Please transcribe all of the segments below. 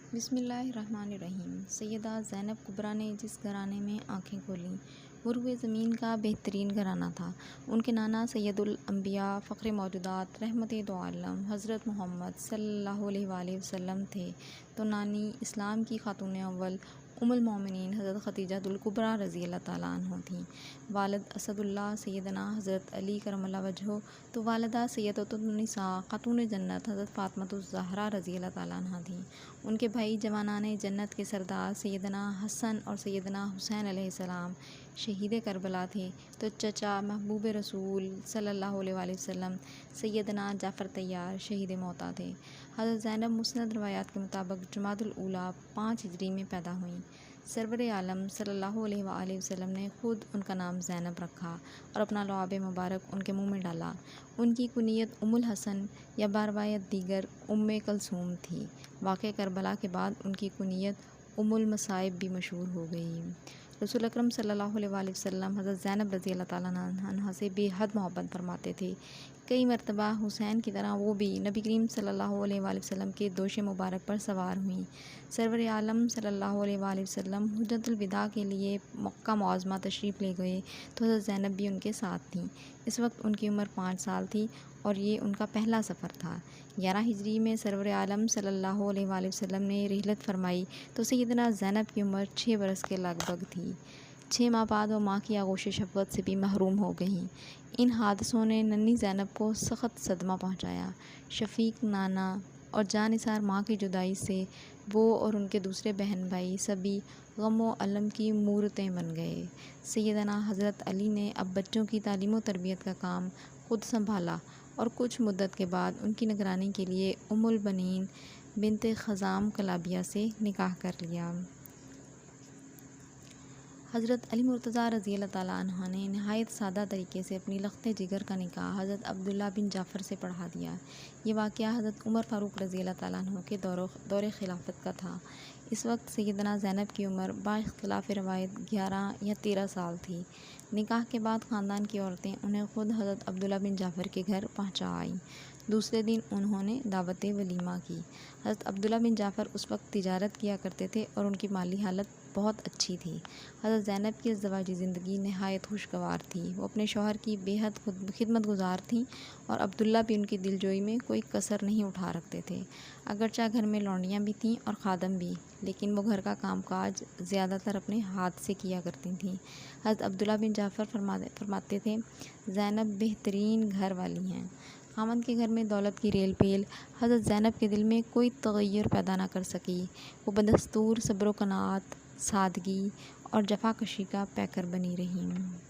بسم اللہ الرحمن الرحیم۔ سیدہ زینب کبریٰ نے جس گھرانے میں آنکھیں کھولیں وہ روئے زمین کا بہترین گھرانہ تھا۔ ان کے نانا سید الانبیاء، فخر موجودات، رحمت دو عالم حضرت محمد صلی اللہ علیہ وآلہ وسلم تھے، تو نانی اسلام کی خاتون اول ام المومنین حضرت خدیجہ الکبریٰ رضی اللہ تعالیٰ عنہ تھیں۔ والد اسد اللہ سیدنا حضرت علی کرم اللہ وجہہ، تو والدہ سیدۃ النساء خاتون جنت حضرت فاطمۃ الزہرا رضی اللہ تعالیٰ عنہ تھیں۔ ان کے بھائی جوانان جنت کے سردار سیدنا حسن اور سیدنا حسین علیہ السلام شہید کربلا تھے، تو چچا محبوب رسول صلی اللہ علیہ وآلہ وسلم سیدنا جعفر طیار شہید موتا تھے۔ حضرت زینب مسند روایات کے مطابق جمادی الاولیٰ 5 ہجری میں پیدا ہوئیں۔ سرور عالم صلی اللہ علیہ وآلہ وسلم نے خود ان کا نام زینب رکھا اور اپنا لعاب مبارک ان کے منہ میں ڈالا۔ ان کی کنیت ام الحسن یا باروایت دیگر ام کلثوم تھی۔ واقعہ کربلا کے بعد ان کی کنیت ام المصائب بھی مشہور ہو گئی۔ رسول اکرم صلی اللہ علیہ وآلہ وسلم حضرت زینب رضی اللہ تعالیٰ عنہا سے بے حد محبت فرماتے تھے۔ کئی مرتبہ حسین کی طرح وہ بھی نبی کریم صلی اللہ علیہ وآلہ وسلم کے دوش مبارک پر سوار ہوئیں۔ سرور عالم صلی اللہ علیہ وآلہ وسلم حجۃ الوداع کے لیے مکہ معظمہ تشریف لے گئے، تو حضرت زینب بھی ان کے ساتھ تھیں۔ اس وقت ان کی عمر 5 سال تھی اور یہ ان کا پہلا سفر تھا۔ 11 ہجری میں سرور عالم صلی اللہ علیہ وآلہ وسلم نے رحلت فرمائی، تو سیدنا زینب کی عمر 6 برس کے لگ بھگ تھی۔ 6 ماہ بعد وہ ماں کی آغوش شفقت سے بھی محروم ہو گئیں۔ ان حادثوں نے ننھی زینب کو سخت صدمہ پہنچایا۔ شفیق نانا اور جاں نثار ماں کی جدائی سے وہ اور ان کے دوسرے بہن بھائی سبھی غم و الم کی مورتیں بن گئے۔ سیدنا حضرت علی نے اب بچوں کی تعلیم و تربیت کا کام خود سنبھالا اور کچھ مدت کے بعد ان کی نگرانی کے لیے ام البنین بنت خزام کلابیہ سے نکاح کر لیا۔ حضرت علی مرتضیٰ رضی اللہ تعالیٰ عنہ نے نہایت سادہ طریقے سے اپنی لخت جگر کا نکاح حضرت عبداللہ بن جعفر سے پڑھا دیا۔ یہ واقعہ حضرت عمر فاروق رضی اللہ تعالیٰ عنہ کے دور خلافت کا تھا۔ اس وقت سیدنا زینب کی عمر باختلاف روایت 11 یا 13 سال تھی۔ نکاح کے بعد خاندان کی عورتیں انہیں خود حضرت عبداللہ بن جعفر کے گھر پہنچا آئیں۔ دوسرے دن انہوں نے دعوت ولیمہ کی۔ حضرت عبداللہ بن جعفر اس وقت تجارت کیا کرتے تھے اور ان کی مالی حالت بہت اچھی تھی۔ حضرت زینب کی ازدواجی زندگی نہایت خوشگوار تھی۔ وہ اپنے شوہر کی بے حد خدمت گزار تھیں اور عبداللہ بھی ان کی دل جوئی میں کوئی کسر نہیں اٹھا رکھتے تھے۔ اگرچہ گھر میں لونڈیاں بھی تھیں اور خادم بھی، لیکن وہ گھر کا کام کاج زیادہ تر اپنے ہاتھ سے کیا کرتی تھیں۔ حضرت عبداللہ بن جعفر فرماتے تھے، زینب بہترین گھر والی ہیں۔ خاوند کے گھر میں دولت کی ریل پیل حضرت زینب کے دل میں کوئی تغیر پیدا نہ کر سکی۔ وہ بدستور صبر و قناعت، سادگی اور جفاکشی کا پیکر بنی رہیں۔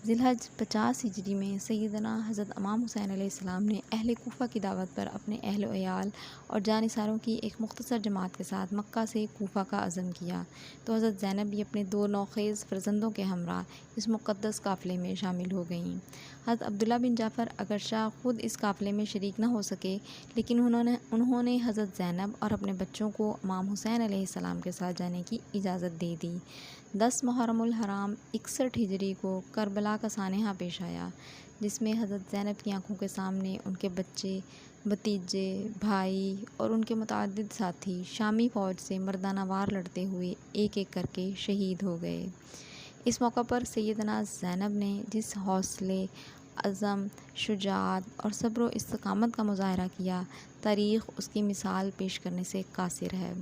ذی الحجہ 50 ہجری میں سیدنا حضرت امام حسین علیہ السلام نے اہل کوفہ کی دعوت پر اپنے اہل و عیال اور جاں نثاروں کی ایک مختصر جماعت کے ساتھ مکہ سے کوفہ کا عزم کیا، تو حضرت زینب بھی اپنے 2 نوخیز فرزندوں کے ہمراہ اس مقدس قافلے میں شامل ہو گئیں۔ حضرت عبداللہ بن جعفر اگرچہ خود اس قافلے میں شریک نہ ہو سکے، لیکن انہوں نے حضرت زینب اور اپنے بچوں کو امام حسین علیہ السلام کے ساتھ جانے کی اجازت دے دی۔ 10 محرم الحرام 61 ہجری کو کربلا کا سانحہ پیش آیا، جس میں حضرت زینب کی آنکھوں کے سامنے ان کے بچے، بھتیجے، بھائی اور ان کے متعدد ساتھی شامی فوج سے مردانہ وار لڑتے ہوئے ایک ایک کر کے شہید ہو گئے۔ اس موقع پر سیدنا زینب نے جس حوصلے، عزم، شجاعت اور صبر و استقامت کا مظاہرہ کیا، تاریخ اس کی مثال پیش کرنے سے قاصر ہے۔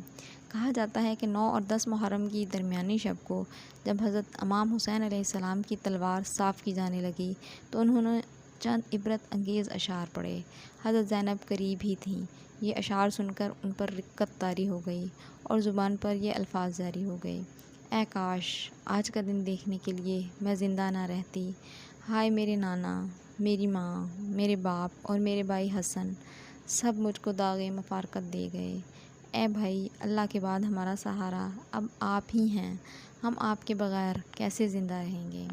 کہا جاتا ہے کہ 9 اور 10 محرم کی درمیانی شب کو جب حضرت امام حسین علیہ السلام کی تلوار صاف کی جانے لگی، تو انہوں نے چند عبرت انگیز اشعار پڑھے۔ حضرت زینب قریب ہی تھیں۔ یہ اشعار سن کر ان پر رقت طاری ہو گئی اور زبان پر یہ الفاظ جاری ہو گئے، اے کاش آج کا دن دیکھنے کے لیے میں زندہ نہ رہتی۔ ہائے میرے نانا، میری ماں، میرے باپ اور میرے بھائی حسن، سب مجھ کو داغ مفارقت دے گئے۔ اے بھائی، اللہ کے بعد ہمارا سہارا اب آپ ہی ہیں، ہم آپ کے بغیر کیسے زندہ رہیں گے؟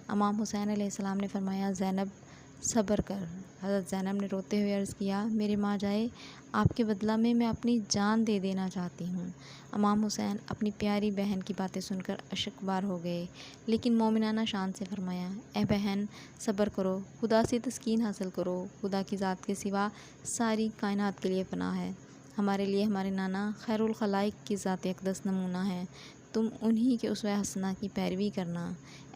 امام حسین علیہ السلام نے فرمایا، زینب صبر کر۔ حضرت زینب نے روتے ہوئے عرض کیا، میرے ماں جائے، آپ کے بدلہ میں اپنی جان دے دینا چاہتی ہوں۔ امام حسین اپنی پیاری بہن کی باتیں سن کر اشک بار ہو گئے، لیکن مومنانہ شان سے فرمایا، اے بہن صبر کرو، خدا سے تسکین حاصل کرو، خدا کی ذات کے سوا ساری کائنات کے لیے پناہ ہے۔ ہمارے لیے ہمارے نانا خیر الخلائق کی ذات اقدس نمونہ ہیں، تم انہی کے اسوہ حسنہ کی پیروی کرنا۔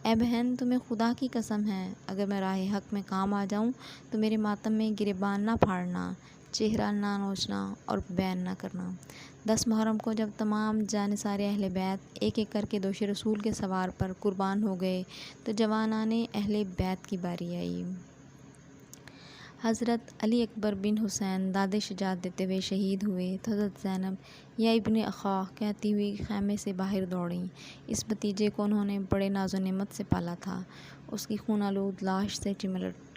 اے بہن، تمہیں خدا کی قسم ہے، اگر میں راہ حق میں کام آ جاؤں تو میرے ماتم میں گریبان نہ پھاڑنا، چہرہ نہ نوچنا اور بیان نہ کرنا۔ 10 محرم کو جب تمام جانثار اہل بیت ایک ایک کر کے دوش رسول کے سوار پر قربان ہو گئے تو جوانان اہل بیت کی باری آئی۔ حضرت علی اکبر بن حسین داد شجاعت دیتے ہوئے شہید ہوئے تو حضرت زینب یا ابن اخا کہتی ہوئی خیمے سے باہر دوڑیں۔ اس بھتیجے کو انہوں نے بڑے ناز و نعمت سے پالا تھا، اس کی خون آلود لاش سے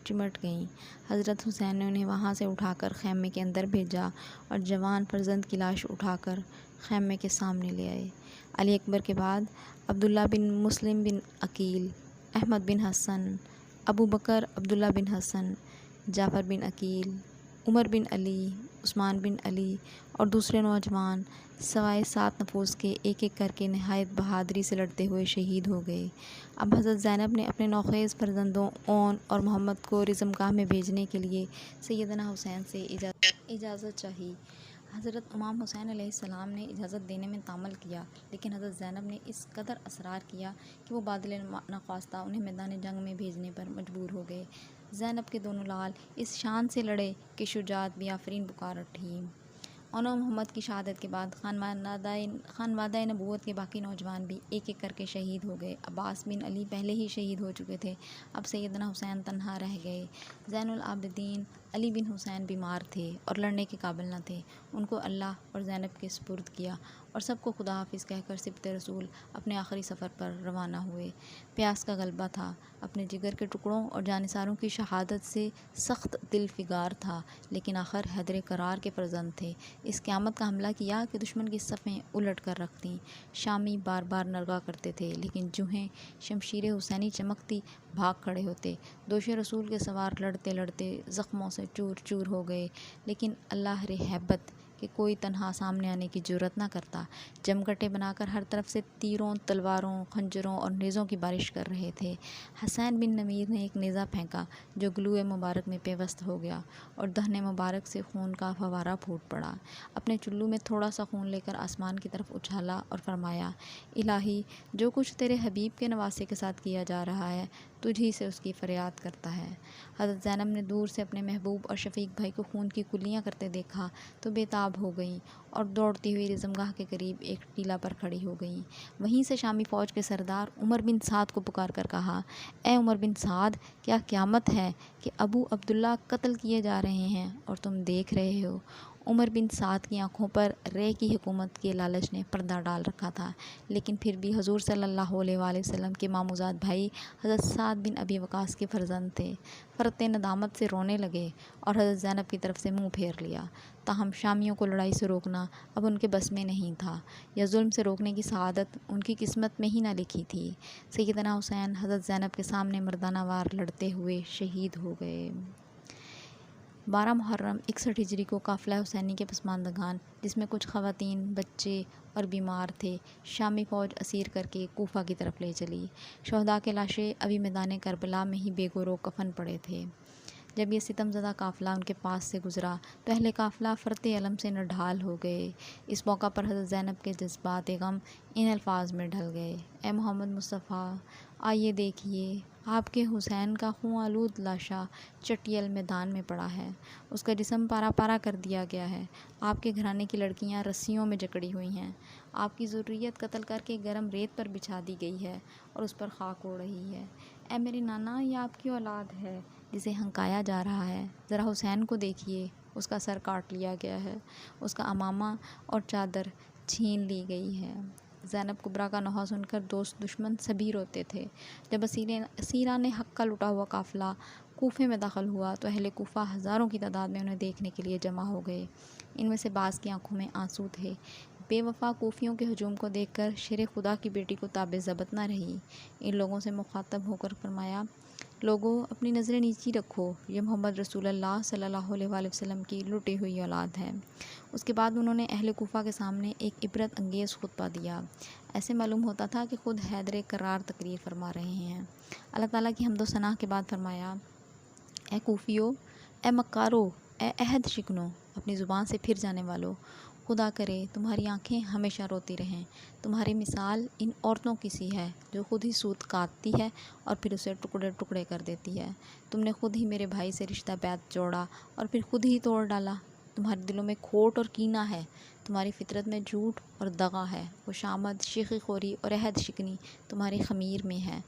چمٹ گئیں۔ حضرت حسین نے انہیں وہاں سے اٹھا کر خیمے کے اندر بھیجا اور جوان فرزند کی لاش اٹھا کر خیمے کے سامنے لے آئے۔ علی اکبر کے بعد عبداللہ بن مسلم بن عقیل، احمد بن حسن، ابو بکر عبداللہ بن حسن، جعفر بن عقیل، عمر بن علی، عثمان بن علی اور دوسرے نوجوان سوائے 7 نفوس کے ایک ایک کر کے نہایت بہادری سے لڑتے ہوئے شہید ہو گئے۔ اب حضرت زینب نے اپنے نوخیز فرزندوں اون اور محمد کو رزم گاہ میں بھیجنے کے لیے سیدنا حسین سے اجازت چاہی۔ حضرت امام حسین علیہ السلام نے اجازت دینے میں تعمل کیا، لیکن حضرت زینب نے اس قدر اصرار کیا کہ وہ بادل نخواستہ انہیں میدان جنگ میں بھیجنے پر مجبور ہو گئے۔ زینب کے دونوں لال اس شان سے لڑے کہ شجاعت بھی آفرین پکار اٹھی۔ انہوں محمد کی شہادت کے بعد خانوادہ نبوت کے باقی نوجوان بھی ایک ایک کر کے شہید ہو گئے۔ عباس بن علی پہلے ہی شہید ہو چکے تھے، اب سیدنا حسین تنہا رہ گئے۔ زین العابدین علی بن حسین بیمار تھے اور لڑنے کے قابل نہ تھے، ان کو اللہ اور زینب کے سپرد کیا اور سب کو خدا حافظ کہہ کر سبط رسول اپنے آخری سفر پر روانہ ہوئے۔ پیاس کا غلبہ تھا، اپنے جگر کے ٹکڑوں اور جانثاروں کی شہادت سے سخت دل فگار تھا، لیکن آخر حیدر کرار کے فرزند تھے۔ اس قیامت کا حملہ کیا کہ دشمن کی صفیں الٹ کر رکھ دیں۔ شامی بار بار نرگا کرتے تھے، لیکن جونہیں شمشیر حسینی چمکتی بھاگ کھڑے ہوتے۔ دوش رسول کے سوار لڑتے لڑتے زخموں سے چور چور ہو گئے، لیکن اللہ رہیبت کہ کوئی تنہا سامنے آنے کی جرأت نہ کرتا۔ جمگٹے بنا کر ہر طرف سے تیروں، تلواروں، خنجروں اور نیزوں کی بارش کر رہے تھے۔ حسین بن نمیر نے ایک نیزہ پھینکا جو گلوئے مبارک میں پیوست ہو گیا اور دہن مبارک سے خون کا فوارہ پھوٹ پڑا۔ اپنے چلو میں تھوڑا سا خون لے کر آسمان کی طرف اچھالا اور فرمایا، الہی، جو کچھ تیرے حبیب کے نواسے کے ساتھ کیا جا رہا ہے، تجھ ہی سے اس کی فریاد کرتا ہے۔ حضرت زینب نے دور سے اپنے محبوب اور شفیق بھائی کو خون کی کلیاں کرتے دیکھا تو بے تاب ہو گئیں اور دوڑتی ہوئی رزم گاہ کے قریب ایک ٹیلہ پر کھڑی ہو گئیں۔ وہیں سے شامی فوج کے سردار عمر بن سعد کو پکار کر کہا، اے عمر بن سعد، کیا قیامت ہے کہ ابو عبداللہ قتل کیے جا رہے ہیں اور تم دیکھ رہے ہو؟ عمر بن سعد کی آنکھوں پر رے کی حکومت کے لالچ نے پردہ ڈال رکھا تھا، لیکن پھر بھی حضور صلی اللہ علیہ وآلہ وسلم کے ماموزاد بھائی حضرت سعد بن ابی وقاص کے فرزند تھے۔ فرط ندامت سے رونے لگے اور حضرت زینب کی طرف سے منہ پھیر لیا۔ تاہم شامیوں کو لڑائی سے روکنا اب ان کے بس میں نہیں تھا، یا ظلم سے روکنے کی سعادت ان کی قسمت میں ہی نہ لکھی تھی۔ سیدنا حسین حضرت زینب کے سامنے مردانہ وار لڑتے ہوئے شہید ہو گئے۔ 12 محرم 61 ہجری کو قافلہ حسینی کے پسماندگان، جس میں کچھ خواتین، بچے اور بیمار تھے، شامی فوج اسیر کر کے کوفہ کی طرف لے چلی۔ شہداء کے لاشیں ابھی میدان کربلا میں ہی بے گورو کفن پڑے تھے۔ جب یہ ستم زدہ قافلہ ان کے پاس سے گزرا تو اہل قافلہ فرط علم سے نڈھال ہو گئے۔ اس موقع پر حضرت زینب کے جذبات غم ان الفاظ میں ڈھل گئے، اے محمد مصطفیٰ، آئیے دیکھیے، آپ کے حسین کا خون آلود لاشا چٹیل میدان میں پڑا ہے، اس کا جسم پارا پارا کر دیا گیا ہے، آپ کے گھرانے کی لڑکیاں رسیوں میں جکڑی ہوئی ہیں، آپ کی ذریت قتل کر کے گرم ریت پر بچھا دی گئی ہے اور اس پر خاک اڑ رہی ہے۔ اے میرے نانا، یہ آپ کی اولاد ہے جسے ہنکایا جا رہا ہے، ذرا حسین کو دیکھیے، اس کا سر کاٹ لیا گیا ہے، اس کا عمامہ اور چادر چھین لی گئی ہے۔ زینب کبریٰ کا نوحہ سن کر دوست دشمن سبھی روتے تھے۔ جب اسیران حق کا لٹا ہوا قافلہ کوفے میں داخل ہوا تو اہل کوفہ ہزاروں کی تعداد میں انہیں دیکھنے کے لیے جمع ہو گئے۔ ان میں سے بعض کی آنکھوں میں آنسو تھے۔ بے وفا کوفیوں کے ہجوم کو دیکھ کر شیر خدا کی بیٹی کو تاب ضبط نہ رہی۔ ان لوگوں سے مخاطب ہو کر فرمایا، لوگو، اپنی نظریں نیچی رکھو، یہ محمد رسول اللہ صلی اللہ علیہ وآلہ وسلم کی لٹی ہوئی اولاد ہے۔ اس کے بعد انہوں نے اہل کوفہ کے سامنے ایک عبرت انگیز خطبہ دیا۔ ایسے معلوم ہوتا تھا کہ خود حیدر کرار تقریر فرما رہے ہیں۔ اللہ تعالیٰ کی حمد و ثنا کے بعد فرمایا، اے کوفیو، اے مکارو، اے عہد شکنو، اپنی زبان سے پھر جانے والو، خدا کرے تمہاری آنکھیں ہمیشہ روتی رہیں۔ تمہاری مثال ان عورتوں کی سی ہے جو خود ہی سوت کاٹتی ہے اور پھر اسے ٹکڑے ٹکڑے کر دیتی ہے۔ تم نے خود ہی میرے بھائی سے رشتہ بیعت جوڑا اور پھر خود ہی توڑ ڈالا۔ تمہارے دلوں میں کھوٹ اور کینہ ہے، تمہاری فطرت میں جھوٹ اور دغا ہے، خوشامد، شیخی خوری اور عہد شکنی تمہاری خمیر میں ہے۔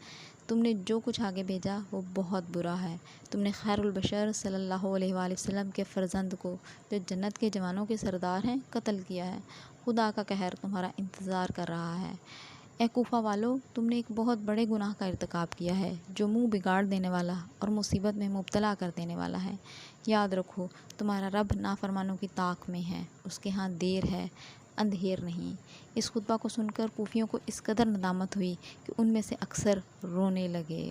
تم نے جو کچھ آگے بھیجا وہ بہت برا ہے۔ تم نے خیر البشر صلی اللہ علیہ وآلہ وسلم کے فرزند کو، جو جنت کے جوانوں کے سردار ہیں، قتل کیا ہے۔ خدا کا قہر تمہارا انتظار کر رہا ہے۔ اے کوفہ والو، تم نے ایک بہت بڑے گناہ کا ارتکاب کیا ہے جو منہ بگاڑ دینے والا اور مصیبت میں مبتلا کر دینے والا ہے۔ یاد رکھو، تمہارا رب نافرمانوں کی طاق میں ہے، اس کے ہاں دیر ہے، اندھیر نہیں۔ اس خطبہ کو سن کر کوفیوں کو اس قدر ندامت ہوئی کہ ان میں سے اکثر رونے لگے۔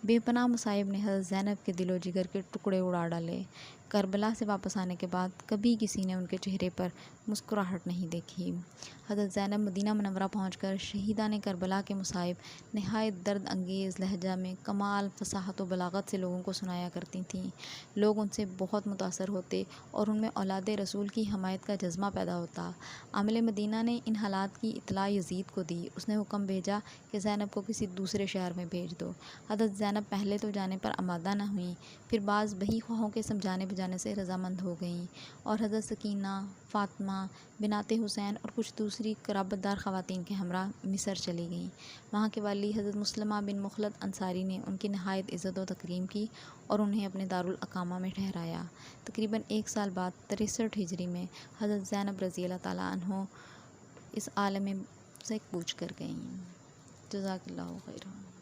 بے پناہ مصائب نے حضرت زینب کے دل و جگر کے ٹکڑے اڑا ڈالے۔ کربلا سے واپس آنے کے بعد کبھی کسی نے ان کے چہرے پر مسکراہٹ نہیں دیکھی۔ حضرت زینب مدینہ منورہ پہنچ کر شہیدان کربلا کے مصائب نہایت درد انگیز لہجہ میں کمال فصاحت و بلاغت سے لوگوں کو سنایا کرتی تھیں۔ لوگ ان سے بہت متاثر ہوتے اور ان میں اولاد رسول کی حمایت کا جذبہ پیدا ہوتا۔ عامل مدینہ نے ان حالات کی اطلاع یزید کو دی۔ اس نے حکم بھیجا کہ زینب کو کسی دوسرے شہر میں بھیج دو۔ حضرت زینب پہلے تو جانے پر آمادہ نہ ہوئیں، پھر بعض بہی خواہوں کے سمجھانے بجانے سے رضامند ہو گئیں اور حضرت سکینہ، فاطمہ بنات حسین اور کچھ دوسری قرابت دار خواتین کے ہمراہ مصر چلی گئیں۔ وہاں کے والی حضرت مسلمہ بن مخلد انصاری نے ان کی نہایت عزت و تکریم کی اور انہیں اپنے دارالاقامہ میں ٹھہرایا۔ تقریباً 1 سال بعد 63 ہجری میں حضرت زینب رضی اللہ تعالیٰ عنہ اس عالم سے کوچ کر گئیں۔ جزاک اللہ خیرہ۔